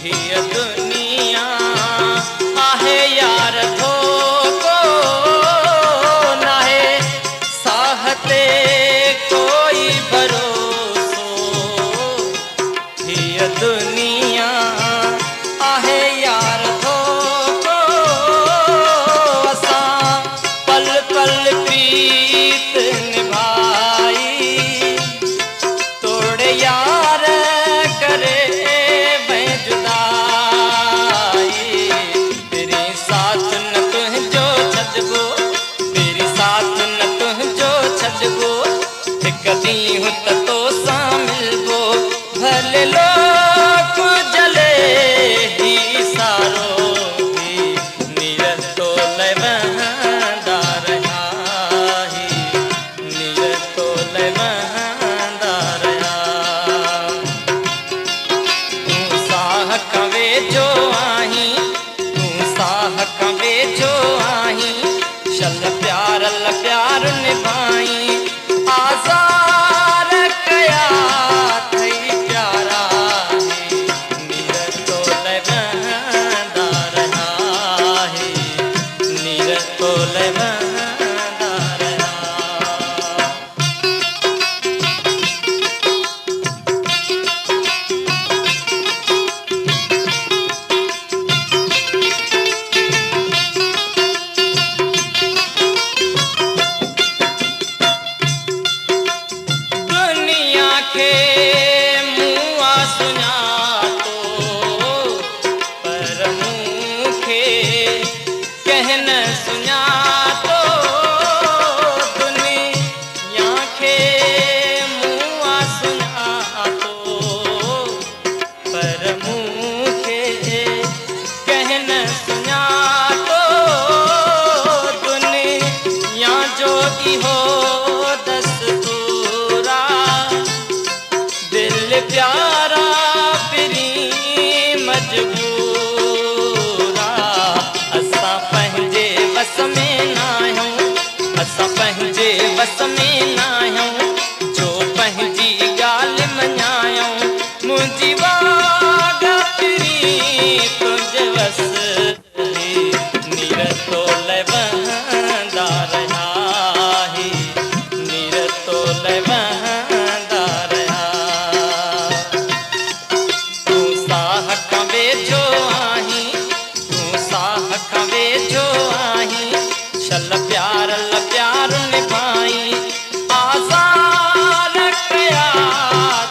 हीअ दुनिया आहे यार धोखो नाहे साह ते कोई भरोसो। हीअ दुनिया आहे यार धोखो असां पल पल प्रीत निभाई तोड़े यार करे कदी हूँ तो सां मिलबो भले लोक जले ही सारो भी नीर तो ले वहंदा रहा ही नीर तो ले वहंदा रहा। तू साह कवे जो आहीं तू साह कवे जो आहीं शल प्यार निभाई आज़ार कया थई प्यारा है नीर तो ले वहंदा रहा है नीर तो ले वहंदा रहा। के मुआ सुञातो पर मूंखे कहन सुञातो दुनिया के मुआ सुञातो पर मूंखे कहन सुञातो दुनिया जो इहो प्यारा पिरी मजबूरा असां पंहिंजे बस में ना आहियूं असां पंहिंजे बस में ना आहियूं जो पंहिंजी ॻाल्हि मञायूं मुंहिंजी वाग पिरी तुंहिंजे बस नीर तो ले वहंदा रहा ही नीर तो ले वहंदा रहा। जो आहीं तू साह कवे जो आहीं शल प्यार निभाई आज़ार कया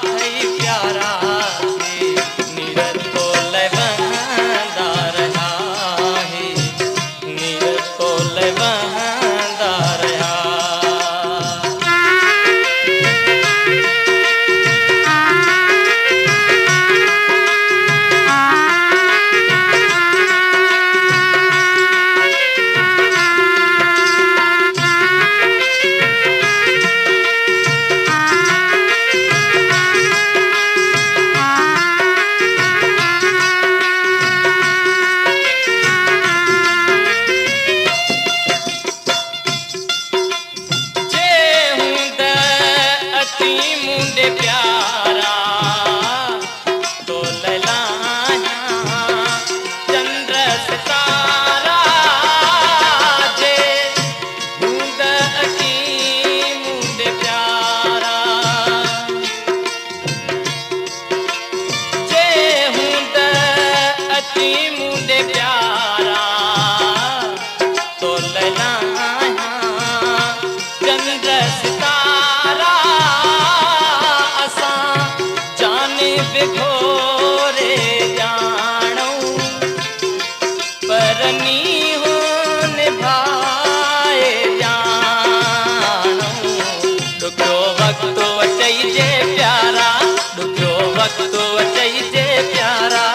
थई प्यारा है नीर तो ले वहंदा रहा है नीर तो ले वहंदा रहा। मुंडे प्यारा तो लैलाया चंद्र सितारा जे बूंद अकी मुंडे प्यारा जे बूंद अकी मुंडे प्यारा तो लैलाया चंद्र सितारा घोरे जाणूं परनी हो निभाए जाणूं ॾुखियो वक़्तु अचई जे प्यारा ॾुखियो वक़्तु अचई जे प्यारा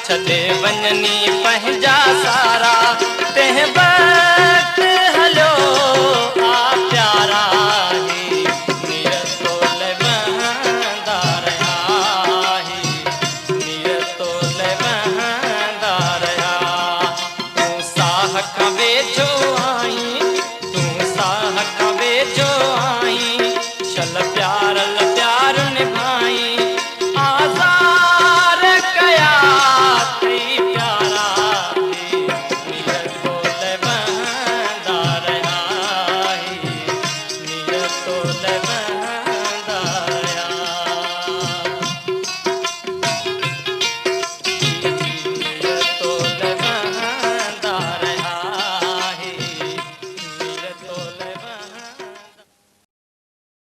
छॾे वञनी पंहिंजा सारा तंहिं